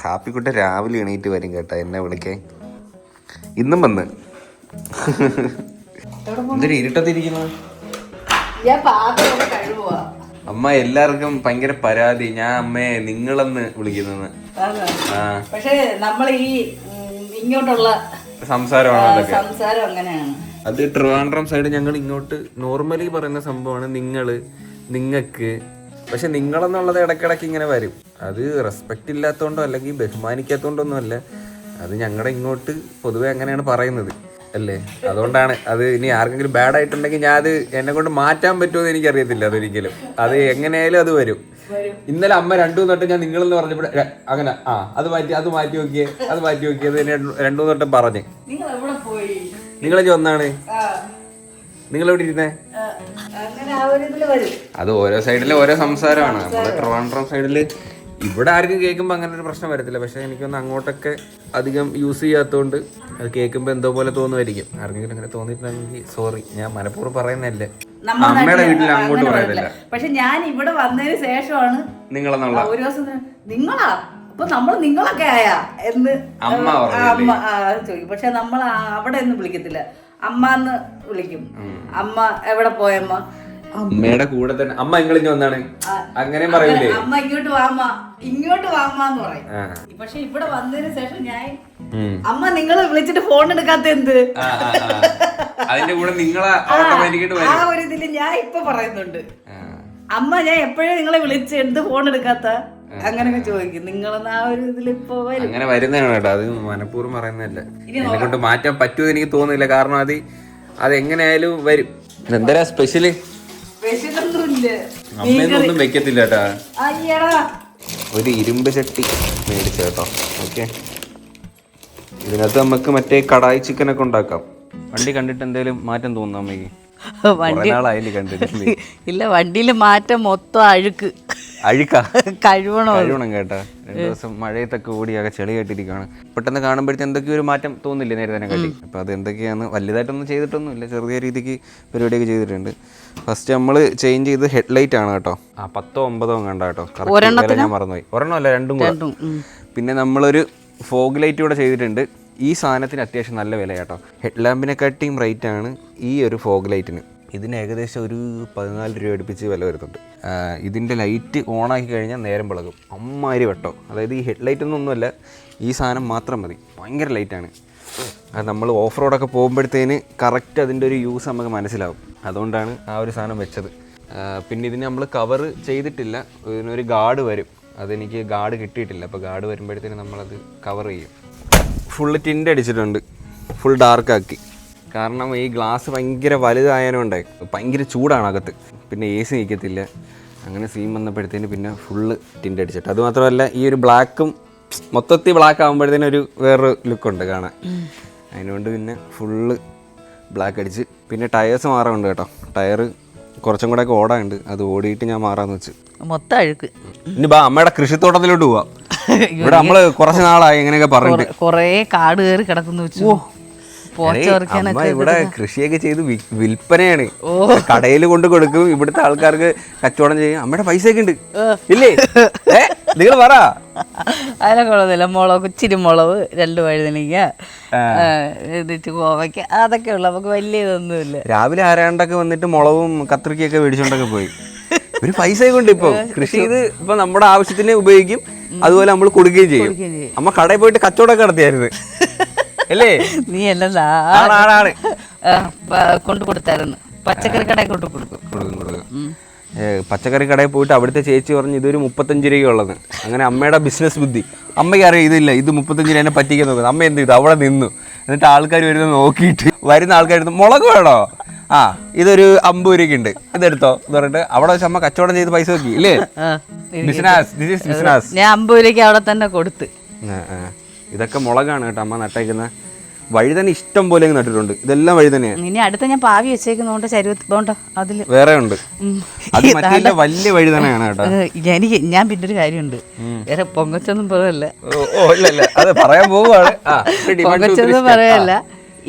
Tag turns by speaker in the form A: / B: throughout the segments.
A: ഹാപ്പിക്കുട്ട രാവിലെ എണീറ്റ് വരും കേട്ടോ എന്നെ വിളിക്കാൻ. ഇന്നും വന്ന് എന്തൊരു ഇരുട്ടത്തിരിക്കുന്നു. അമ്മ എല്ലാവർക്കും ഭയങ്കര പരാതി, ഞാൻ അമ്മയെ നിങ്ങളെന്ന് വിളിക്കുന്നത്.
B: പക്ഷെ നമ്മൾ ഈ ഇങ്ങോട്ടുള്ള
A: സംസാരമാണ്
B: സംസാരം അങ്ങനെയാണ്.
A: അത് ട്രിവാൻഡ്രം സൈഡ് ഞങ്ങൾ ഇങ്ങോട്ട് നോർമലി പറയുന്ന സംഭവമാണ് നിങ്ങള്, നിങ്ങക്ക്. പക്ഷെ നിങ്ങളെന്നുള്ളത് ഇടയ്ക്കിടയ്ക്ക് ഇങ്ങനെ വരും. അത് റെസ്പെക്റ്റ് ഇല്ലാത്തതുകൊണ്ടോ അല്ലെങ്കിൽ ബഹുമാനിക്കാത്തതുകൊണ്ടൊന്നും അല്ല, അത് ഞങ്ങളുടെ ഇങ്ങോട്ട് പൊതുവെ അങ്ങനെയാണ് പറയുന്നത് അല്ലേ. അതുകൊണ്ടാണ്. അത് ഇനി ആർക്കെങ്കിലും ബാഡ് ആയിട്ടുണ്ടെങ്കിൽ ഞാൻ അത് എന്നെ കൊണ്ട് മാറ്റാൻ പറ്റുമെന്ന് എനിക്കറിയത്തില്ല. അതൊരിക്കലും അത് എങ്ങനെയായാലും അത് വരും. ഇന്നലെ അമ്മ 2 തൊട്ട് ഞാൻ നിങ്ങളെന്ന് പറഞ്ഞപ്പോൾ അങ്ങനെ അത് മാറ്റി നോക്കിയത് രണ്ടു തൊട്ടും പറഞ്ഞ്. നിങ്ങളെ ഒന്നാണ്. നിങ്ങളെവിടെ ഇരുന്നേ? അത് ഓരോ സൈഡിലെ ഓരോ സംസാരമാണ്. നമ്മുടെ ട്രിവാൻഡ്രം സൈഡില് ഇവിടെ ആർക്കും കേൾക്കുമ്പോൾ അങ്ങനെ ഒരു പ്രശ്നം വരത്തില്ല. പക്ഷെ എനിക്കൊന്ന് അങ്ങോട്ടൊക്കെ അധികം യൂസ് ചെയ്യാത്തതുകൊണ്ട് അത് കേൾക്കുമ്പോൾ എന്തോ പോലെ തോന്നുമായിരിക്കും. ആർക്കെങ്കിലും അങ്ങനെ തോന്നിയിട്ടുണ്ടെങ്കിൽ സോറി, ഞാൻ മനഃപൂർവ്വം പറയുന്നതല്ലേ. അമ്മയുടെ വീട്ടിൽ അങ്ങോട്ട് പറയുന്നില്ല.
B: പക്ഷെ ഞാൻ ഇവിടെ വന്നതിന് ശേഷമാണ്
A: നിങ്ങളെന്നുള്ള
B: ഒരു ദിവസം നിങ്ങളാ അപ്പൊ നമ്മൾ നിങ്ങളൊക്കെ ആയാ എന്ന്
A: അമ്മ
B: ചോദിക്കും. പക്ഷെ നമ്മൾ അവിടെ ഒന്നും വിളിക്കത്തില്ല, അമ്മ എന്ന് വിളിക്കും. അമ്മ എവിടെ പോയമ്മ,
A: അമ്മയുടെ കൂടെ തന്നെ അമ്മ ഇങ്ങളിഞ്ഞ് വന്നാണ് അങ്ങനെ പറയൂലേ.
B: അമ്മ ഇങ്ങോട്ട് വാമാന്ന് പറയും. പക്ഷെ ഇവിടെ വന്നതിന് ശേഷം ഞാൻ അമ്മ നിങ്ങള് വിളിച്ചിട്ട് ഫോൺ എടുക്കാത്ത എന്ത്,
A: അതിന്റെ കൂടെ നിങ്ങളെ
B: ആ ഒരു ഇതില് ഞാൻ ഇപ്പൊ പറയുന്നുണ്ട്. അമ്മ ഞാൻ എപ്പോഴും നിങ്ങളെ വിളിച്ച് എന്ത് ഫോൺ എടുക്കാത്ത അങ്ങനെയൊക്കെ ചോദിക്കും. നിങ്ങളെന്ന് ആ ഒരു ഇതിലിപ്പോ വരും.
A: അങ്ങനെ വരുന്നതാണ് കേട്ടോ. അത് മനഃപൂർവ്വം പറയുന്നതല്ല. എന്നെ കൊണ്ട് മാറ്റാൻ പറ്റുമെന്ന് എനിക്ക് തോന്നുന്നില്ല. കാരണം അത് എങ്ങനെയായാലും വരും. എന്താ സ്പെഷ്യല്? അമ്മയൊന്നും വെക്കത്തില്ല കേട്ടാ. ഒരു ഇരുമ്പ് ചട്ടി മേടിച്ച കേട്ടോ. ഓക്കെ, ഇതിനകത്ത് നമുക്ക് മറ്റേ കടായി ചിക്കനൊക്കെ ഉണ്ടാക്കാം. വണ്ടി കണ്ടിട്ട് എന്തെങ്കിലും മാറ്റം തോന്നുന്നു അമ്മയ്ക്ക്?
B: ഇല്ല, വണ്ടിയില് മാറ്റം മൊത്തം
A: കഴുകണം കേട്ടാ. 2 ദിവസം മഴയത്തൊക്കെ ഓടിയാകെ ചെളിയായിട്ടിരിക്കുകയാണ്. പെട്ടെന്ന് കാണുമ്പോഴത്തെ എന്തൊക്കെയോ ഒരു മാറ്റം തോന്നില്ലേ നേരെ തന്നെ കാട്ടി. അപ്പൊ അത് എന്തൊക്കെയാന്ന് വലുതായിട്ടൊന്നും ചെയ്തിട്ടൊന്നും ഇല്ല, ചെറിയ രീതിക്ക് പരിപാടിയൊക്കെ ചെയ്തിട്ടുണ്ട്. ഫസ്റ്റ് നമ്മൾ ചേഞ്ച് ചെയ്ത് ഹെഡ്ലൈറ്റ് ആണ് കേട്ടോ. 10 or 9 കണ്ട കേട്ടോ. കറക്റ്റ് ഞാൻ മറന്നുപോയി. ഒരെണ്ണമല്ല, 2 കൂടെ. പിന്നെ നമ്മളൊരു ഫോഗ് ലൈറ്റ് കൂടെ ചെയ്തിട്ടുണ്ട്. ഈ സാധനത്തിന് അത്യാവശ്യം നല്ല വില കേട്ടോ. ഹെഡ് ലാമ്പിനെക്കാട്ടിയും റേറ്റ് ആണ് ഈ ഒരു ഫോഗ് ലൈറ്റിന്. ഇതിന് ഏകദേശം ഒരു 14 രൂപ അടുപ്പിച്ച് വില വരുന്നുണ്ട്. ഇതിൻ്റെ ലൈറ്റ് ഓണാക്കി കഴിഞ്ഞാൽ നേരം വിളകും. അമ്മാതിരി വെട്ടോ. അതായത് ഈ ഹെഡ് ലൈറ്റൊന്നുമല്ല, ഈ സാധനം മാത്രം മതി. ഭയങ്കര ലൈറ്റാണ്. അത് നമ്മൾ ഓഫ് റോഡൊക്കെ പോകുമ്പോഴത്തേന് കറക്റ്റ് അതിൻ്റെ ഒരു യൂസ് നമുക്ക് മനസ്സിലാവും. അതുകൊണ്ടാണ് ആ ഒരു സാധനം വെച്ചത്. പിന്നെ ഇതിന് നമ്മൾ കവർ ചെയ്തിട്ടില്ല. ഇതിനൊരു ഗാർഡ് വരും. അതെനിക്ക് ഗാർഡ് കിട്ടിയിട്ടില്ല. അപ്പോൾ ഗാർഡ് വരുമ്പോഴത്തേന് നമ്മളത് കവർ ചെയ്യും. ഫുള്ള് ടിൻ്റ് അടിച്ചിട്ടുണ്ട്, ഫുൾ ഡാർക്കാക്കി. കാരണം ഈ ഗ്ലാസ് ഭയങ്കര വലുതായതുകൊണ്ടേ ഭയങ്കര ചൂടാണ് അകത്ത്. പിന്നെ AC നിൽക്കത്തില്ല. അങ്ങനെ സീൻ വന്നപ്പോഴത്തേന് പിന്നെ ഫുള്ള് ടിൻ്റ് അടിച്ചിട്ട്. അതുമാത്രമല്ല, ഈ ഒരു ബ്ലാക്കും മൊത്തത്തിൽ ബ്ലാക്ക് ആകുമ്പോഴത്തേനും ഒരു വേറൊരു ലുക്കുണ്ട് കാണാൻ. അതിനുകൊണ്ട് പിന്നെ ഫുള്ള് ബ്ലാക്ക് അടിച്ച്. പിന്നെ ടയേഴ്സ് മാറാറുണ്ട് കേട്ടോ. ടയർ കുറച്ചും കൂടെ ഒക്കെ ഓടാനുണ്ട്. അത് ഓടിയിട്ട് ഞാൻ മാറാന്ന് വെച്ച്.
B: മൊത്തം അഴുക്ക്.
A: ഇനി അമ്മയുടെ കൃഷിത്തോട്ടത്തിലോട്ട് പോവാം. ഇവിടെ നമ്മള് കുറച്ച് നാളായി ഇങ്ങനെയൊക്കെ പറഞ്ഞിട്ട്
B: കൊറേ കാട് കയറി കിടക്കുന്നു വെച്ചു.
A: ഇവിടെ കൃഷിയൊക്കെ ചെയ്ത് വിൽപ്പനയാണ്. കടയിൽ കൊണ്ട് കൊടുക്കും. ഇവിടുത്തെ ആൾക്കാർക്ക് കച്ചവടം ചെയ്യും. അമ്മയുടെ പൈസയൊക്കെ ഉണ്ട് ഇല്ലേ? നിങ്ങൾ പറ.
B: അതിനൊക്കെ ഉള്ളതില്ല. മുളക്, ഇച്ചിരി മുളക്, 2 വഴുതനങ്ങ, കോവയ്ക്ക, അതൊക്കെ ഉള്ളു. നമുക്ക് വലിയ ഇതൊന്നുമില്ല.
A: രാവിലെ ആരാണ്ടൊക്കെ വന്നിട്ട് മുളകും കത്രിക്കൊക്കെ മേടിച്ചോണ്ടൊക്കെ പോയി. ഒരു പൈസ കൊണ്ട് ഇപ്പൊ കൃഷി ചെയ്ത് ഇപ്പൊ നമ്മുടെ ആവശ്യത്തിന് ഉപയോഗിക്കും. അതുപോലെ നമ്മൾ കൊടുക്കുകയും ചെയ്യും. അമ്മ കടയിൽ പോയിട്ട് കച്ചവടമൊക്കെ നടത്തിയായിരുന്നു അല്ലേ?
B: നീ എല്ലാം കൊണ്ടു കൊടുത്തായിരുന്നു. പച്ചക്കറി കടയിൽ കൊണ്ടു കൊടുക്കും.
A: പച്ചക്കറി കടയിൽ പോയിട്ട് അവിടുത്തെ ചേച്ചി പറഞ്ഞു ഇതൊരു 35 രൂപയുള്ളത്. അങ്ങനെ അമ്മയുടെ ബിസിനസ് ബുദ്ധി അമ്മയ്ക്ക് അറിയാം. ഇതില്ല, ഇത് 35 രൂപ പറ്റിക്കാൻ നോക്കുന്നത്. അമ്മ എന്ത് ചെയ്തു? അവിടെ നിന്നു. എന്നിട്ട് ആൾക്കാർ വരുന്നത് നോക്കിയിട്ട് വരുന്ന ആൾക്കാർ മുളക് വേണോ? ഇതൊരു 50 രൂപയ്ക്ക് ഉണ്ട്, ഇതെടുത്തോ എന്ന് പറഞ്ഞിട്ട് അവിടെ വെച്ച് അമ്മ കച്ചവടം ചെയ്ത് പൈസ നോക്കി ഇല്ലേ? ബിസിനസ്.
B: ഞാൻ 50 രൂപയ്ക്ക് അവിടെ തന്നെ കൊടുത്ത്.
A: ഇതൊക്കെ മുളകാണ് കേട്ടോ അമ്മ നട്ടേക്കുന്ന. വഴുതന ഇഷ്ടം പോലെ നട്ടിട്ടുണ്ട്. ഇതെല്ലാം വഴുതനയാണ്.
B: ഇനി അടുത്ത ഞാൻ പാവി വെച്ചേക്കുന്നോണ്ട് അതില് വേറെ ഉണ്ട്.
A: വലിയ വഴുതനയാണ് കേട്ടോ.
B: ഞാൻ പിന്നെ ഒരു കാര്യമുണ്ട്, വേറെ പൊങ്ങച്ചൊന്നും പറയല്ല.
A: അത് പറയാൻ പോവാണ്.
B: പൊങ്ങച്ചൊന്നും പറയല്ല.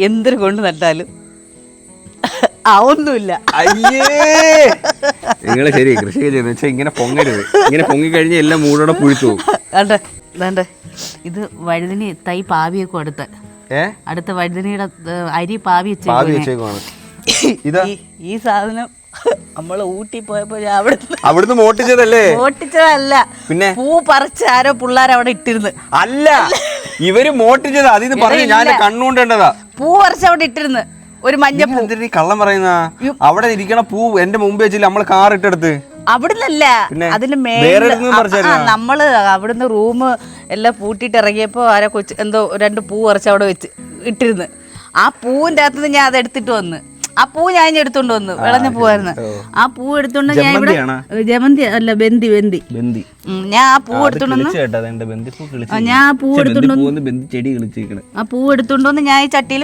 B: എന്തൊരു കൊണ്ട് നട്ടാലും ഒന്നുമില്ല.
A: അയ്യേ, നിങ്ങള് ശരി കൃഷി ചെയ്യുന്ന വെച്ചാൽ ഇങ്ങനെ പൊങ്ങരുത്. ഇങ്ങനെ പൊങ്ങിക്കഴിഞ്ഞാൽ എല്ലാം മൂടോടെ പുഴുത്തു പോകും.
B: ഇതാണ്ട് ഇത് വഴുതിനി തൈ പാവിയൊക്കെ അടുത്ത വഴുതിനിയുടെ അരി പാവി
A: വെച്ചേക്കുവാണ്.
B: ഈ സാധനം നമ്മള് ഊട്ടി പോയപ്പോ ഞാൻ
A: അവിടുന്ന്
B: മോട്ടിച്ചതല്ല, പിന്നെ പൂ പറിച്ച് ആരോ പിള്ളേർ അവിടെ ഇട്ടിരുന്നു.
A: അല്ല, ഇവര് മോട്ടിച്ചത് അതിന് പറഞ്ഞു ഞാൻ കണ്ണുകൊണ്ടേണ്ടതാ.
B: പൂ പറിച്ച് അവിടെ ഇട്ടിരുന്നു, ഒരു മഞ്ഞപ്പൂ.
A: കള്ളം പറയുന്ന അവിടെ ഇരിക്കണ പൂ എന്റെ മുമ്പ് വെച്ചില്ല, നമ്മള് കാർ ഇട്ടെടുത്ത്.
B: അവിടുന്നല്ല, അതിന് മേലെ നമ്മള് അവിടുന്ന് റൂം എല്ലാം പൂട്ടിട്ട് ഇറങ്ങിയപ്പോ ആരോ കൊച്ചു എന്തോ 2 പൂ പറിച്ച് അവിടെ വെച്ച് ഇട്ടിരുന്നു. ആ പൂവിന്റെ അകത്തുനിന്ന് ഞാൻ അത് എടുത്തിട്ട് വന്ന്, ആ പൂ ഞാൻ എടുത്തോണ്ട് വന്നു, വിളഞ്ഞ പൂവായിരുന്നു. ആ പൂ എടുത്തോണ്ട് ഞാൻ ഇവിടെ ജമന്തി അല്ല ബന്ദി ഞാൻ ആ പൂ എടുത്തോണ്ട് വന്ന് ആ പൂ എടുത്തോണ്ട് വന്ന് ഞാൻ ഈ ചട്ടിയിൽ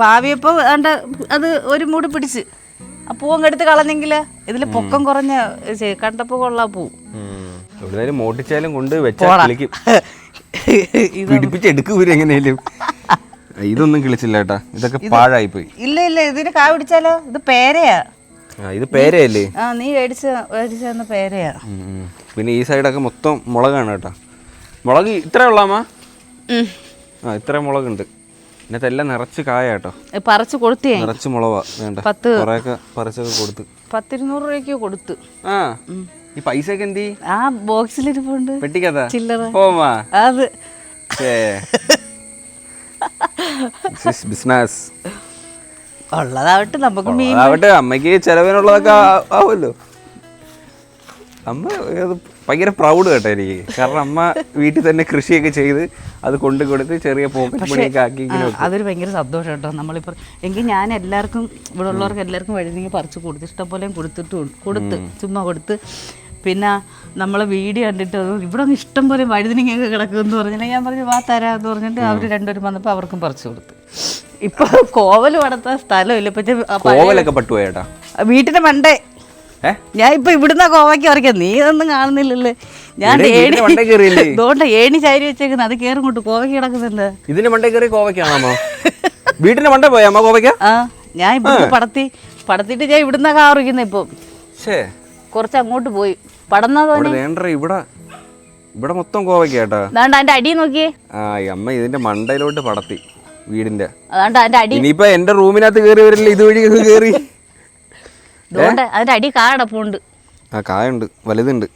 B: പാവിയപ്പോ അത് ഒരു മൂട് പിടിച്ച് ആ പൂവങ്ങ് എടുത്ത് കളഞ്ഞെങ്കില് ഇതില് പൊക്കം കുറഞ്ഞ കണ്ടപ്പോ കൊള്ളാ പൂ.
A: മോട്ടിച്ചാലും കൊണ്ട് എങ്ങനെയാലും ഇതൊന്നും കിളിച്ചില്ല കേട്ടാ, ഇതൊക്കെ പാഴായി പോയി.
B: ഇല്ല ഇതിന് കാ പിടിച്ചാലോ, ഇത് പേരയാ.
A: ഇത് പേരയല്ലേ?
B: നീ മേടിച്ച പേരയാ.
A: പിന്നെ ഈ സൈഡൊക്കെ മൊത്തം മുളകാണ് കേട്ടാ. മുളക് ഇത്ര ഉള്ളാമ? ഇത്ര മുളകുണ്ട്. ഇതിനകത്ത് എല്ലാം നിറച്ച് കായ കേട്ടോ.
B: പറിച്ച് കൊടുത്തേ,
A: നിറച്ച് മുളവാ. വേണ്ട, കൊറേയൊക്കെ പറിച്ചൊക്കെ കൊടുത്ത് 100-200 രൂപയ്ക്ക് കൊടുത്ത്. ഈ പൈസ ഒക്കെ എന്തി?
B: ആ ബോക്സിലിരിപ്പുണ്ട്,
A: പെട്ടിക്കതാ
B: ചില്ലറ.
A: അത് ബിസിനസ്
B: ഉള്ളതാവട്ടെ, നമുക്ക്
A: അമ്മയ്ക്ക് ചെലവിനുള്ളതൊക്കെ ആവുമല്ലോ. അമ്മ ഭയങ്കര പ്രൗഡ് കേട്ടോ എനിക്ക്, കാരണം അമ്മ വീട്ടിൽ തന്നെ കൃഷിയൊക്കെ ചെയ്ത് അത് കൊണ്ടു കൊടുത്ത് ചെറിയ പോക്കറ്റ് മണിയൊക്കെ ആക്കി.
B: അതൊരു ഭയങ്കര സന്തോഷം കേട്ടോ. നമ്മളിപ്പോൾ എങ്കിൽ ഞാൻ എല്ലാവർക്കും ഇവിടെ ഉള്ളവർക്ക് എല്ലാവർക്കും വഴുതിങ്ങി പറിച്ച് കൊടുത്ത് ഇഷ്ടംപോലെയും കൊടുത്ത് ചുമ്മാ കൊടുത്ത്. പിന്നെ നമ്മളെ വീഡിയോ കണ്ടിട്ട് ഇവിടെ ഒന്ന് ഇഷ്ടം പോലെ വഴുതിനിങ്ങയൊക്കെ കിടക്കുമെന്ന് പറഞ്ഞാൽ ഞാൻ പറഞ്ഞു വാ തരാമെന്ന് പറഞ്ഞിട്ട് അവർ 2 പേരും വന്നപ്പോൾ അവർക്കും പറിച്ചു കൊടുത്ത്. ഇപ്പൊ കോവൽ വളർത്താൻ സ്ഥലമില്ല.
A: കോവലൊക്കെ പട്ടുപോയേട്ടാ
B: വീട്ടിന്റെ മണ്ടേ. ഞാൻ ഇപ്പൊ ഇവിടുന്ന കോവയ്ക്ക് പറിക്കാം, നീ ഒന്നും കാണുന്നില്ലല്ലേ. ഞാൻ ഇതുകൊണ്ട് ഏണി ചാരി വെച്ചേക്കുന്നത്, അത് കേറും കൊണ്ട് കോവയ്ക്ക് കിടക്കുന്നുണ്ട്.
A: ഇതിന്റെ മണ്ടേ കയറി കോവയ്ക്കാണോ? വീട്ടിന്റെ മണ്ടേ പോയാ കോവയ്ക്ക?
B: ഞാൻ ഇവിടുന്ന് പടത്തിട്ട് ഞാൻ ഇവിടുന്ന കാറിക്കുന്ന. ഇപ്പൊ കുറച്ച് അങ്ങോട്ട് പോയി പടന്നതോ.
A: ഇവിടെ മൊത്തം കോവയ്ക്കാട്ടാ.
B: അതാണ്ട് അതിന്റെ അടി നോക്കിയേ.
A: അമ്മ ഇതിന്റെ മണ്ടയിലോട്ട് പടത്തി വീടിന്റെ.
B: അതാണ്ട് അതിന്റെ അടി.
A: ഇനിയിപ്പൊ എന്റെ റൂമിനകത്ത് കയറി വരില്ല, ഇതുവഴി കയറി.
B: അതുകൊണ്ട് അതിന്റെ അടി കാടപ്പുണ്ട്.
A: കായുണ്ട്, വലുതുണ്ട്.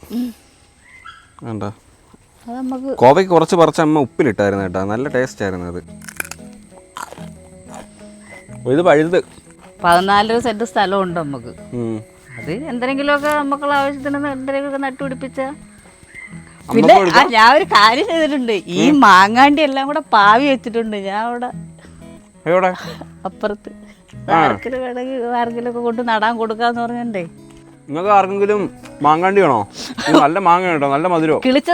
A: കോവയ്ക്ക് കുറച്ച് പറിച്ച അമ്മ ഉപ്പിലിട്ടായിരുന്നു കേട്ടാ, നല്ല ടേസ്റ്റ് ആയിരുന്നു അത്. ഇത് പഴുത് 14
B: സെന്റ് സ്ഥലമുണ്ട് നമുക്ക്. അത് എന്തെങ്കിലുമൊക്കെ നമുക്കുള്ള ആവശ്യത്തിന് എന്തെങ്കിലുമൊക്കെ നട്ടുപിടിപ്പിച്ച. പിന്നെ ഞാൻ ഒരു കാര്യം ചെയ്തിട്ടുണ്ട്, ഈ മാങ്ങാണ്ടി എല്ലാം കൂടെ പാവി വെച്ചിട്ടുണ്ട് ഞാൻ അവിടെ അപ്പുറത്ത്. ആർക്കെങ്കിലും ഒക്കെ കൊണ്ട് നടാൻ കൊടുക്കാന്ന് പറഞ്ഞേ.
A: നിങ്ങൾക്ക് ആർക്കെങ്കിലും മാങ്ങാണ്ടി വേണോ? നല്ല മാങ്ങ കേട്ടോ, നല്ല മധുരം.
B: കിളിച്ച്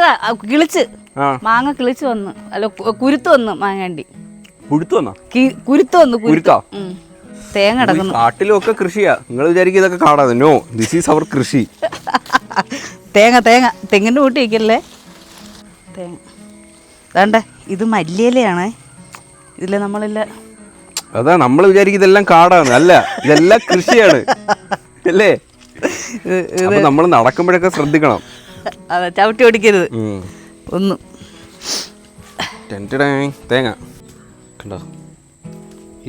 B: മാങ്ങ കിളിച്ച് വന്ന്, അല്ല കുരുത്ത് വന്ന് മാങ്ങാണ്ടി. കുരുത്ത് വന്നു. തേങ്ങ കിടക്കുന്നു.
A: കാട്ടിലും ഒക്കെ കൃഷിയാ. നിങ്ങൾ വിചാരിക്കും ഇതൊക്കെ കാടാണ്. നോ, ദിസ് ഈസ് അവർ കൃഷി.
B: തെങ്ങിന്റെ കൂട്ടി വയ്ക്കല്ലേ തേങ്ങ. അതാണ്ട ഇത് മല്ലിയിലയാണ്. ഇതില് നമ്മളില്ല.
A: അതാ നമ്മൾ വിചാരിക്കും ഇതെല്ലാം കാടാണ്. അല്ല, ഇതെല്ലാം കൃഷിയാണ് അല്ലേ? അപ്പൊ നമ്മൾ നടക്കുമ്പോഴൊക്കെ ശ്രദ്ധിക്കണം.
B: അതെ, ചവിട്ടി ഓടിക്കരുത് ഒന്നും.
A: തേങ്ങ കണ്ടോ?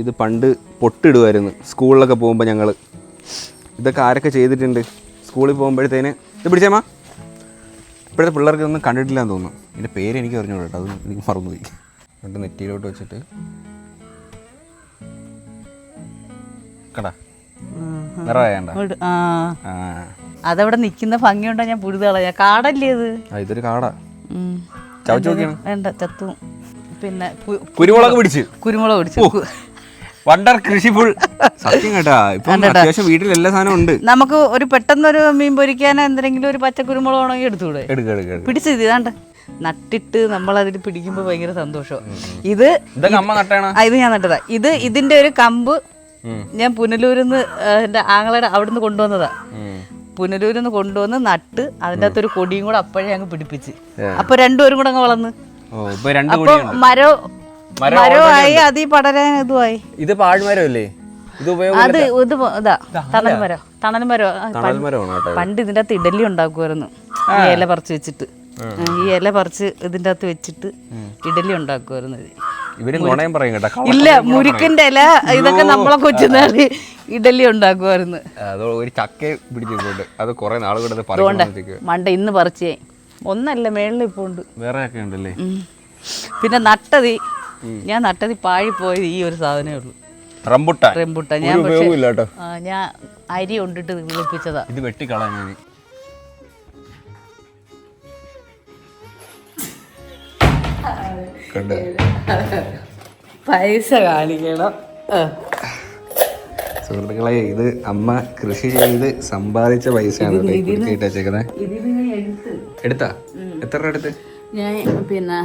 A: ഇത് പണ്ട് പൊട്ടിടുമായിരുന്നു സ്കൂളിലൊക്കെ പോകുമ്പോൾ. ഞങ്ങൾ ഇതൊക്കെ ആരൊക്കെ ചെയ്തിട്ടുണ്ട് സ്കൂളിൽ പോകുമ്പോഴത്തേന്. ഇത് പിടിച്ചേമ്മ. ഇപ്പോഴത്തെ പിള്ളേർക്ക് ഒന്നും കണ്ടിട്ടില്ലാന്ന് തോന്നുന്നു. ഇതിൻ്റെ പേര് എനിക്ക് അറിഞ്ഞോളൂ കേട്ടോ, അത് എനിക്ക് മറന്നുപോയി. എന്നിട്ട് നെറ്റിയിലോട്ട് വെച്ചിട്ട് കടാ നിറവേണ്ട.
B: അതവിടെ നിൽക്കുന്ന ഭംഗിയുണ്ടോ? ഞാൻ പുഴുതളയാ. കാടല്ലേ ഇത്?
A: ഇതൊരു കാടാ. ചവച്ച് നോക്കിയാണ്.
B: വേണ്ട, ചത്തും. പിന്നെ
A: കുരുമുളക് പിടിച്ചു. വണ്ടർ കൃഷി ഫുൾ. സത്യം കേട്ടാ, ഇപ്പം അത്യാവശ്യം വീട്ടിൽ എല്ലാ സാധനവും ഉണ്ട്.
B: നമുക്ക് ഒരു പെട്ടെന്നൊരു മീൻ പൊരിക്കാനോ എന്തെങ്കിലും ഒരു പച്ചക്കുരുമുളക് ഉണങ്ങി എടുത്തൂടെ? പിടിച്ചത് ഇതാണ്ട് നട്ടിട്ട് നമ്മളതിൽ പിടിക്കുമ്പോ ഭയങ്കര സന്തോഷം. ഇത് ഞാൻ നട്ടതാ. ഇതിന്റെ ഒരു കമ്പ് ഞാൻ പുനലൂരിന്ന് എന്റെ ആങ്ങളയുടെ അവിടുന്ന് കൊണ്ടുവന്നതാ. പുനലൂരിന്ന് കൊണ്ടുവന്ന് നട്ട് അതിൻ്റെ അകത്തൊരു കൊടിയും കൂടെ അപ്പോഴേ അങ്ങ് പിടിപ്പിച്ച്. അപ്പൊ 2 പേരും കൂടെ അങ്ങ് വളർന്ന്. അപ്പൊ മരമായി അത് പടരാൻ ഇതുമായി.
A: ഇത് പാഴ്മരമല്ലേ?
B: അത് ഇതാ തണൽ മരം. പണ്ട് ഇതിന്റെ അകത്ത് ഇഡലി ഉണ്ടാക്കുമായിരുന്നു, ഇല പറിച്ച് വെച്ചിട്ട്. ഈ ഇല പറിച്ച് ഇതിൻ്റെ അകത്ത് വെച്ചിട്ട് ഇഡലി ഉണ്ടാക്കുമായിരുന്നു.
A: ഇവര് നുണയും പറയും കേട്ടോ.
B: ഇല്ല, മുരിക്കിന്റെ ഇല ഇതൊക്കെ നമ്മളെ കൊച്ചുനാളി ഇഡലി ഉണ്ടാക്കുമായിരുന്നു.
A: അത് ഒരു ചക്ക പിടിച്ചിട്ടുണ്ട്, അത് കുറെ നാളുകൂടെ
B: മണ്ട ഇന്ന് പറിച്ചേ ഒന്നല്ല, മേളിൽ ഇപ്പോൾ ഉണ്ട്.
A: വേറെ ഒക്കെ ഉണ്ടല്ലേ.
B: പിന്നെ നട്ടതി, ഞാൻ നട്ടതി പാഴിപ്പോയത് ഈ ഒരു സാധനമേ ഉള്ളൂ, റംബുട്ടാൻ. ഞാൻ ഞാൻ അരി കൊണ്ടിട്ട് വിളിപ്പിച്ചതാ.
A: ഇത് വെട്ടിക്കളയാൻ
B: പൈസ കാണിക്കണം.
A: സുഹൃത്തുക്കളെ, ഇത് അമ്മ കൃഷി ചെയ്ത് സമ്പാദിച്ച പൈസയാണ് എടുത്താ. എത്ര രൂപ എടുത്ത്?
B: ഞാൻ പിന്നെ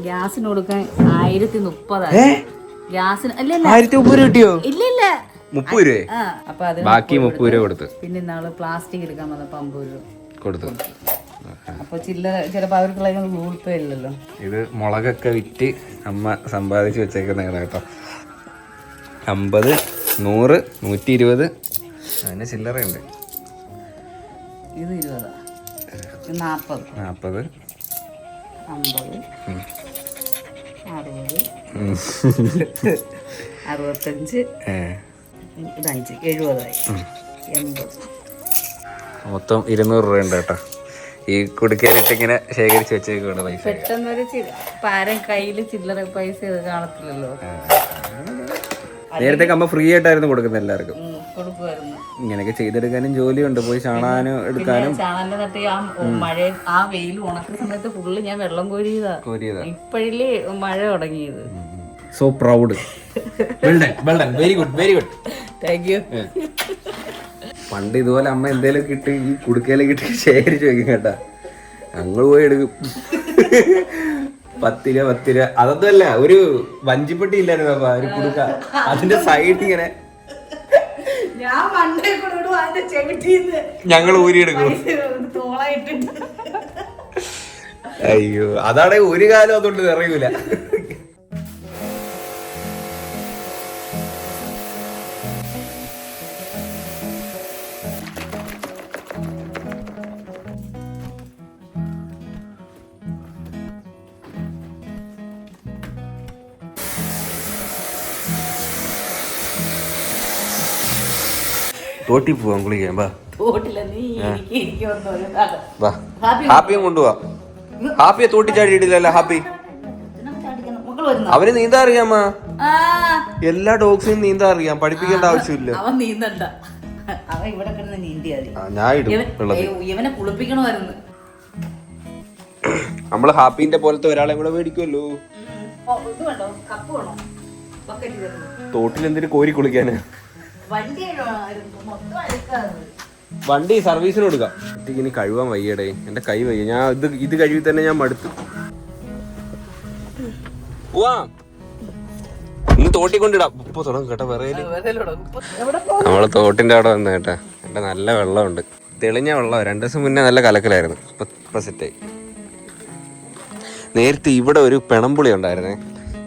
B: ഗ്യാസിന് കൊടുക്കാൻ 1030. ഗ്യാസിന്
A: 1030 കിട്ടിയോ?
B: ഇല്ല ഇല്ല,
A: 30 രൂപ.
B: അപ്പൊ അത്
A: ബാക്കി 30 രൂപ കൊടുത്ത്.
B: പിന്നെ ഇന്നാള് പ്ലാസ്റ്റിക് എടുക്കാൻ വന്നപ്പോ 50 രൂപ
A: കൊടുത്തു.
B: അപ്പൊ ചില്ലറ ചിലപ്പോ അവർക്കുള്ള ഗൂഗിൾ പേ ഇല്ലല്ലോ.
A: ഇത് മുളകൊക്കെ വിറ്റ് അമ്മ സമ്പാദിച്ച് വെച്ചേക്കുന്നതാണ് കേട്ടോ. 50, 100, 120 അതിന് ചില്ലറയുണ്ട്.
B: ഇത് 20, 40,
A: 40,
B: 50, 60, 65, ഇത് 5, 70, 80.
A: മൊത്തം 200 രൂപ ഉണ്ട് കേട്ടോ. ഈ കുടുക്കയിലിട്ട് ഇങ്ങനെ ശേഖരിച്ച് വെച്ചേക്കാണ് പൈസ.
B: പെട്ടെന്നൊരു പാരം കയ്യില് ചില്ലറ പൈസ കാണത്തില്ലല്ലോ.
A: നേരത്തെ അമ്മ ഫ്രീ ആയിട്ടായിരുന്നു കൊടുക്കുന്നത് എല്ലാവർക്കും.
B: കൊടുക്കുമായിരുന്നു.
A: ഇങ്ങനെയൊക്കെ ചെയ്തെടുക്കാനും ജോലിയുണ്ട്, പോയി ചാണാനും എടുക്കാനും.
B: ചാണാന്റെ നട്ട് മഴ ആ വെയിൽ ഉണക്കുന്ന സമയത്ത് ഫുള്ള് ഞാൻ വെള്ളം കോരിയതാ. ഇപ്പോഴല്ലേ മഴ തുടങ്ങിയത്.
A: So proud. Very good, very good.
B: Thank you.
A: പണ്ട് ഇതുപോലെ അമ്മ എന്തേലും കിട്ടി ഈ കുടുക്കയിലും കിട്ടി ശേഖരിച്ച് വെക്കും കേട്ടാ. ഞങ്ങൾ പോയി എടുക്കും. 10 രൂപ 10 രൂപ. അതൊന്നുമല്ല, ഒരു വഞ്ചിപ്പെട്ടി ഇല്ലായിരുന്നു അപ്പൊ ഒരു കുടുക്ക, അതിന്റെ സൈഡ് ഇങ്ങനെ ഞങ്ങൾ ഊരിയെടുക്കും. അയ്യോ, അതാണെ ഒരു കാലം അതുകൊണ്ട് നിറയൂല. തോട്ടി പോവാം കുളിക്കാൻ. ഹാപ്പിയും കൊണ്ടുപോവാ. ഹാപ്പിയെ തോട്ടി ചാടി ഇടില്ലല്ലോ. ഹാപ്പി അവന് നീന്താ അറിയാമ്മ. എല്ലാ ഡോഗ്സിനും നീന്താ അറിയാം, പഠിപ്പിക്കേണ്ട ആവശ്യമില്ല. ഞാൻ ഇടും. നമ്മള് ഹാപ്പിന്റെ പോലത്തെ ഒരാളെ കൂടെ മേടിക്കുമല്ലോ. തോട്ടിൽ എന്തിനു കോരി കുളിക്കാന്? വണ്ടി സർവീസിന് കൊടുക്കാം. ഇനി കഴുകാൻ വയ്യടേ, എന്റെ കൈ വയ്യ. ഞാൻ ഇത് കഴുകി തന്നെ ഞാൻ മടുത്തു. പോവാം, ഇന്ന് തോട്ടി കൊണ്ടിടാം. ഇപ്പൊ തുടങ്ങും കേട്ടോ വിറയല്. നമ്മള് തോട്ടിന്റെ അവിടെ വന്ന് കേട്ടാ. എന്റെ നല്ല വെള്ളമുണ്ട്, തെളിഞ്ഞ വെള്ളം. 2 ദിവസം മുന്നേ നല്ല കലക്കലായിരുന്നു, ഇപ്പൊ സെറ്റായി. നേരത്തെ ഇവിടെ ഒരു പെണമ്പുളി ഉണ്ടായിരുന്നേ.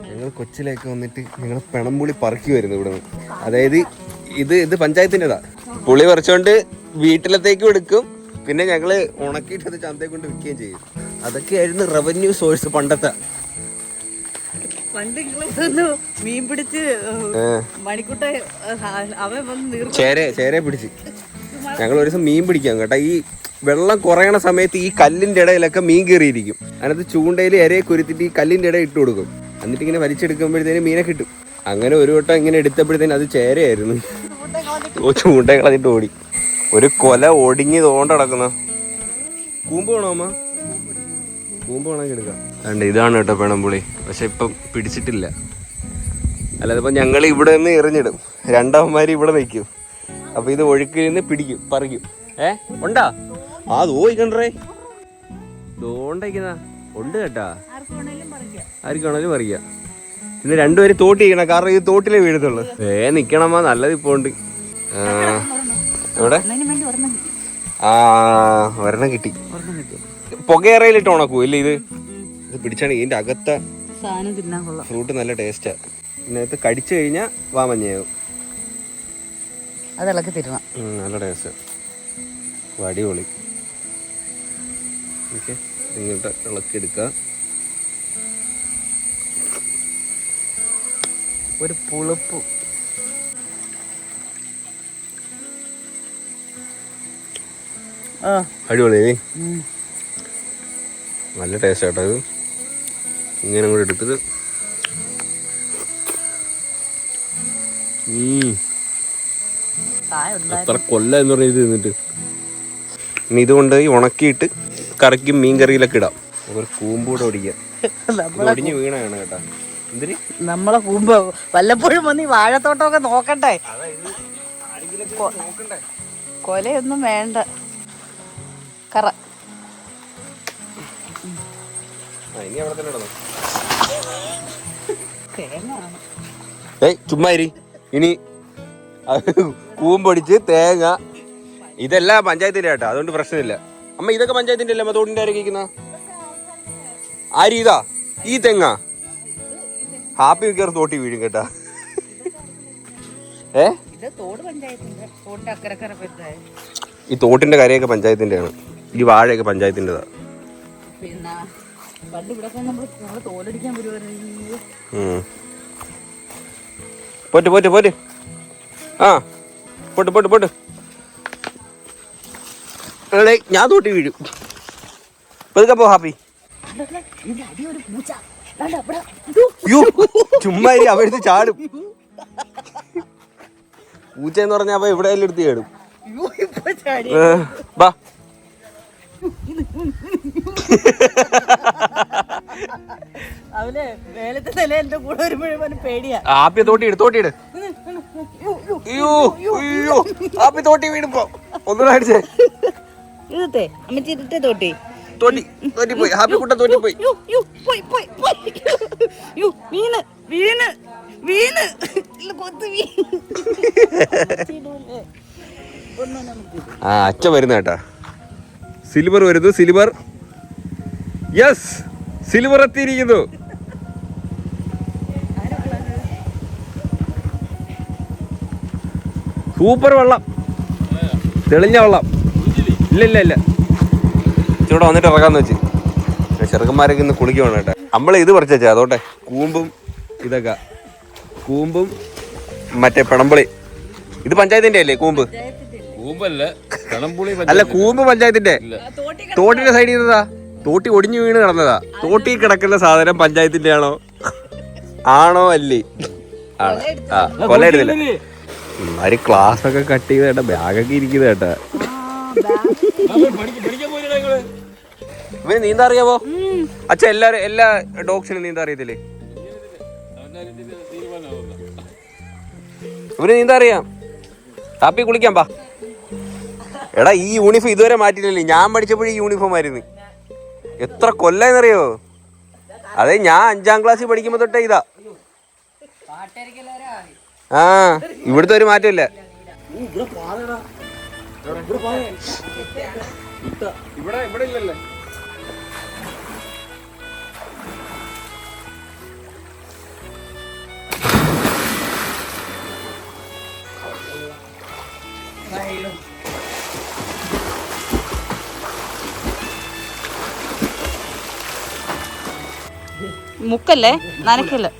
A: ഞങ്ങൾ കൊച്ചിലേക്ക് വന്നിട്ട് ഞങ്ങൾ പെണമ്പുളി പറിക്കി വരുന്നു ഇവിടെ നിന്ന്. അതായത് ഇത് പഞ്ചായത്തിൻ്റെതാ. പുളി പറിച്ചോണ്ട് വീട്ടിലത്തേക്കും എടുക്കും, പിന്നെ ഞങ്ങള് ഉണക്കിയിട്ട് അത് ചന്തയെ കൊണ്ട് വിൽക്കുകയും ചെയ്യും. അതൊക്കെയായിരുന്നു റവന്യൂ സോഴ്സ് പണ്ടത്തെ.
B: മീൻ പിടിച്ച്
A: ചേരെ പിടിച്ച് ഞങ്ങൾ ഒരു ദിവസം മീൻ പിടിക്കാം കേട്ടോ. ഈ വെള്ളം കുറയണ സമയത്ത് ഈ കല്ലിന്റെ ഇടയിലൊക്കെ മീൻ കയറിയിരിക്കും. അതിനകത്ത് ചൂണ്ടയിൽ ഇരയെ കുരുത്തിട്ട് ഈ കല്ലിന്റെ ഇടയിൽ ഇട്ട് കൊടുക്കും. എന്നിട്ട് ഇങ്ങനെ വലിച്ചെടുക്കുമ്പോഴത്തേനും മീനെ കിട്ടും. അങ്ങനെ ഒരു വട്ടം ഇങ്ങനെ എടുത്തപ്പോഴത്തേനും അത് ചേരയായിരുന്നു. ചൂണ്ട കളഞ്ഞിട്ട് ഓടി. ഒരു കൊല ഒടിഞ്ഞ് തോണ്ടടക്കുന്ന കൂമ്പ് വേണോ അമ്മ? കൂമ്പ് വേണമെങ്കിൽ എടുക്കാം. അതുകൊണ്ട് ഇതാണ് കേട്ടോ പെണമ്പുളി. പക്ഷെ ഇപ്പം പിടിച്ചിട്ടില്ല. അല്ലാതെ ഇപ്പം ഞങ്ങൾ ഇവിടെ നിന്ന് എറിഞ്ഞിടും, രണ്ടവന്മാർ ഇവിടെ നിൽക്കും. അപ്പൊ ഇത് ഒഴുക്കിൽ നിന്ന് പിടിക്കും, പറിക്കും. ഉണ്ടാ ദോയിക്കണ്ടേ ദോണ്ടയ്ക്കുന്ന ഉണ്ട് കേട്ടാ. ആർക്കാണേലും പറിക്കാം. പിന്നെ 2 പേര് തോട്ടി ചെയ്യണം, കാരണം ഇത് തോട്ടിലേ വീഴത്തുള്ളൂ. നിക്കണമ്മ, നല്ലത് ഇപ്പൊ ഉണ്ട്. എവിടെ? ഒരെണ്ണം കിട്ടി. പുകയറയിലിട്ട് ഉണക്കൂ ഇല്ല? ഇത് പിടിച്ചാണ്. ഇതിന്റെ അകത്ത ഫ്രൂട്ട് നല്ല ടേസ്റ്റാ. ഇതിനകത്ത് കടിച്ചു കഴിഞ്ഞാൽ വാമഞ്ഞയാവും.
B: അതിളക്കി തരണം.
A: നല്ല ടേസ്റ്റ്, അടിപൊളി.
C: ഇങ്ങോട്ട് ഇളക്കിയെടുക്കുക.
B: ഒരു പുളിപ്പ്.
C: അടിപൊളി, നല്ല ടേസ്റ്റ് ആട്ടോ ഇത്. ഇങ്ങനെ കൂടെ എടുത്തിട്ട് അത്ര കൊല്ല എന്ന് പറയുന്നത് തിന്നിട്ട്. ഇനി ഇതുകൊണ്ട് ഈ ഉണക്കിയിട്ട് കറിക്കും മീൻ കറിയിലൊക്കെ ഇടാം. ഒരു കൂമ്പൂടെ ഒടിക്കാം. ഒടിഞ്ഞ് വീണാണ് കേട്ടാ. എന്തിന്
B: നമ്മളെ കൂമ്പ് വല്ലപ്പോഴും വന്ന് ഈ വാഴത്തോട്ടമൊക്കെ നോക്കട്ടെ. കൊലയൊന്നും വേണ്ട. കറ
C: ഇനി അവിടെ തന്നെ ഇടണം. ചുമ്മാ ഇനി കൂമ്പൊടിച്ച് തേങ്ങ ഇതെല്ലാം പഞ്ചായത്തിന്റെ കേട്ടോ, അതുകൊണ്ട് പ്രശ്നമില്ല. അമ്മ ഇതൊക്കെ പഞ്ചായത്തിന്റെ അല്ലേ? അമ്മ തോടിന്റെ ആരൊക്കെക്കുന്ന ആര് ഇതാ ഈ തെങ്ങ ഹാപ്പി മിക്കർ തോട്ടി വീഴും കേട്ടാ. ഈ തോട്ടിന്റെ കരയൊക്കെ പഞ്ചായത്തിന്റെയാണ്, ഈ വാഴയൊക്കെ പഞ്ചായത്തിൻ്റെതാ. പോട്ട് പോട്ട് പോട്ട് ആ പോട്ട് പോട്ട് പോട്ട്. ഞാൻ തോട്ടി വീഴും. പതുക്കെ പോ ഹാപ്പി. ചുമ്മാ അവിടുത്തെ ചാടും. പൂച്ച എന്ന് പറഞ്ഞാ അപ്പൊ ഇവിടെ എടുത്ത് ചാടും. ബാ ആപ്പി തോട്ടിയിട് തോട്ടിയിട്. ആപ്പി തോട്ടി വീടുമ്പോ ഒന്നുകൂടെ അടിച്ചേ. തോട്ടി തോട്ടി തോറ്റി പോയി. ഹാപ്പി കുട്ട തോറ്റി പോയി. ആ അച്ഛൻ വരുന്ന കേട്ടാ. സിൽവർ വരുന്നു. സിൽവർ, യെസ് സിൽവർ എത്തിയിരിക്കുന്നു. സൂപ്പർ വെള്ളം, തെളിഞ്ഞ വെള്ളം. ഇല്ല ഇല്ല ഇല്ല, ഇവിടെ വന്നിട്ട് ഇറക്കാന്ന് വെച്ച്. ചെറുക്കന്മാരൊക്കെ ഇന്ന് കുളിക്കുവാണ് കേട്ടോ. നമ്മളെ ഇത് പറിച്ചാ അതോട്ടെ. കൂമ്പും ഇതൊക്കെ, കൂമ്പും മറ്റേ പിണമ്പുളി. ഇത് പഞ്ചായത്തിന്റെ അല്ലേ കൂമ്പ്? അല്ല കൂമ്പ് പഞ്ചായത്തിന്റെ. തോട്ടിന്റെ സൈഡിൽ നിന്നതാ. തോട്ടി ഒടിഞ്ഞു വീണ് കിടന്നതാ. തോട്ടി കിടക്കുന്ന സാധനം പഞ്ചായത്തിന്റെ ആണോ? ആണോ അല്ലേ? ആണ്. ആ കൊല എടുത്തില്ല. ഒരു ക്ലാസ് ഒക്കെ കട്ട് ചെയ്ത് കേട്ടാ, ബാഗൊക്കെ ഇരിക്കുന്നത് കേട്ടാ. ഇവന് നീന്താ അറിയാവോ? അച്ഛാ എല്ലാ ഡോഗ്സിനും നീന്താ അറിയത്തില്ലേ? ഇവന് നീന്താ അറിയാം. ഹാപ്പി കുളിക്കാൻ പാ. എടാ ഈ യൂണിഫോം ഇതുവരെ മാറ്റിയില്ലല്ലേ? ഞാൻ പഠിച്ചപ്പോഴും ഈ യൂണിഫോം ആയിരുന്നു. എത്ര കൊല്ലെന്നറിയോ? അതെ, ഞാൻ 5ാം ക്ലാസ്സിൽ പഠിക്കുമ്പോ തൊട്ടേ ഇതാ. ആ ഇവിടുത്തെ ഒരു മാറ്റമില്ല. ഇവിടെ ഇല്ലല്ലേ?
B: മുക്കല്ലേ, നനക്കല്ലേ?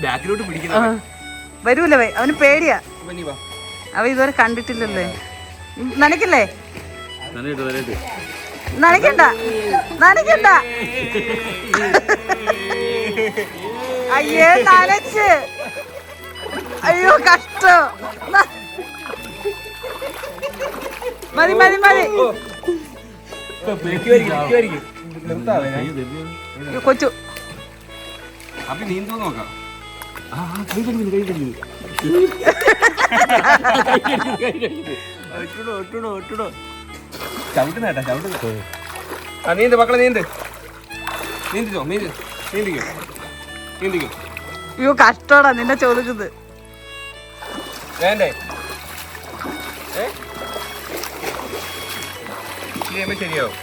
C: ബാക്കിലോട്ട് പിടിക്കുന്ന
B: വരൂല്ലേ? അവന് പേടിയാ. അവ ഇതുവരെ കണ്ടിട്ടില്ലല്ലേ. നനക്കല്ലേ? നനക്കണ്ട നനക്കണ്ട. അയ്യേ നനച്ച്. അയ്യോ കഷ്ടം. മതി മതി മതി. കൊച്ചു
C: അപ്പൊ നീന്തോ നോക്കാം. നീന്ത് മക്കളെ, നീന്ത് നീന്തിക്കോ നീന്ത് നീന്തിക്കോ നീന്തിക്കോ.
B: അയ്യോ കഷ്ടോടാ നിന്നെ ചോദിക്കുന്നത്.
C: വേണ്ടേ? ശരിയാവും.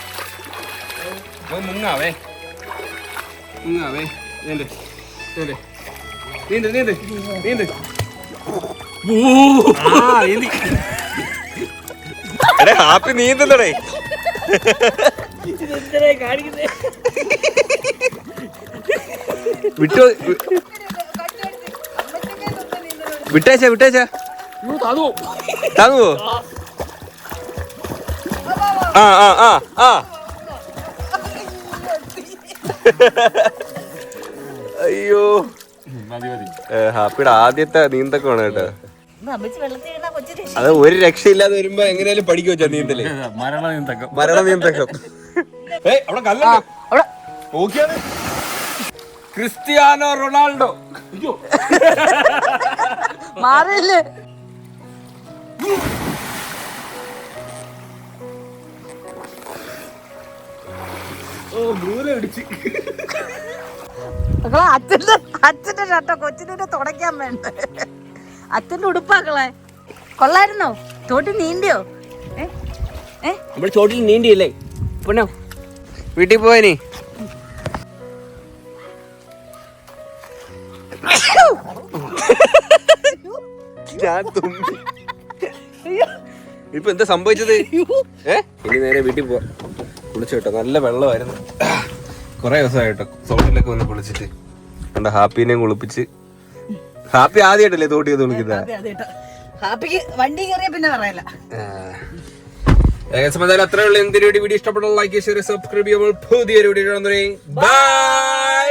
C: മുങ്ങാവേ മുങ്ങാവേ. നീന്ത് നീന്ത് നീന്ത് നീന്ത് നീന്ത്. ഹാപ്പി നീന്തണ്ടേ? വിട്ടോ വിട്ടേച്ചാ താങ്ങുവോ? ആ അയ്യോ ഹാപ്പിയുടെ ആദ്യത്തെ നീന്തക്കമാണ് കേട്ടോ. അത് ഒരു രക്ഷയില്ലാതെ വരുമ്പോ എങ്ങനെയാലും പഠിക്കും വെച്ചാ നീന്തല്. മരണ നീന്തക്കം. ക്രിസ്ത്യാനോ റൊണാൾഡോ
B: മാറില്ലേ? അച്ഛന്റെ ഷർട്ടോ കൊച്ചിനെ തുടയ്ക്കാൻ വേണ്ട. അച്ഛന്റെ ഉടുപ്പാക്കളെ കൊള്ളായിരുന്നോ? തോട്ടിൽ നീന്തിയോ?
C: നമ്മൾ ചോട്ടിൽ നീന്തിയില്ലേ? പൊന്നോ വീട്ടിൽ പോയനി. ഞാൻ തുമ്പി. ഇപ്പൊ എന്താ സംഭവിച്ചത്? ഇനി നേരെ വീട്ടിൽ പോവാ. കുളിച്ചു കേട്ടോ, നല്ല വെള്ളമായിരുന്നു. കൊറേ ദിവസമായിട്ടോ തോട്ടിലൊക്കെ വന്ന് കുളിച്ചിട്ട്. കണ്ട ഹാപ്പിനെയും കുളിപ്പിച്ച്. ഹാപ്പി ആദ്യമായിട്ടല്ലേ തോട്ടി കുളിക്കുന്നത്?
B: ഹാപ്പിക്ക് വണ്ടി കയറിയ പിന്നെ പറയല്ല.
C: ഏകദേശം എന്തായാലും അത്രേ ഉള്ളൂ. എന്തൊരു വീഡിയോ ഇഷ്ടപ്പെട്ട ലൈക്ക് ഷെയർ സബ്സ്ക്രൈബ് ചെയ്യുമ്പോൾ പുതിയൊരു വീഡിയോ ബൈ.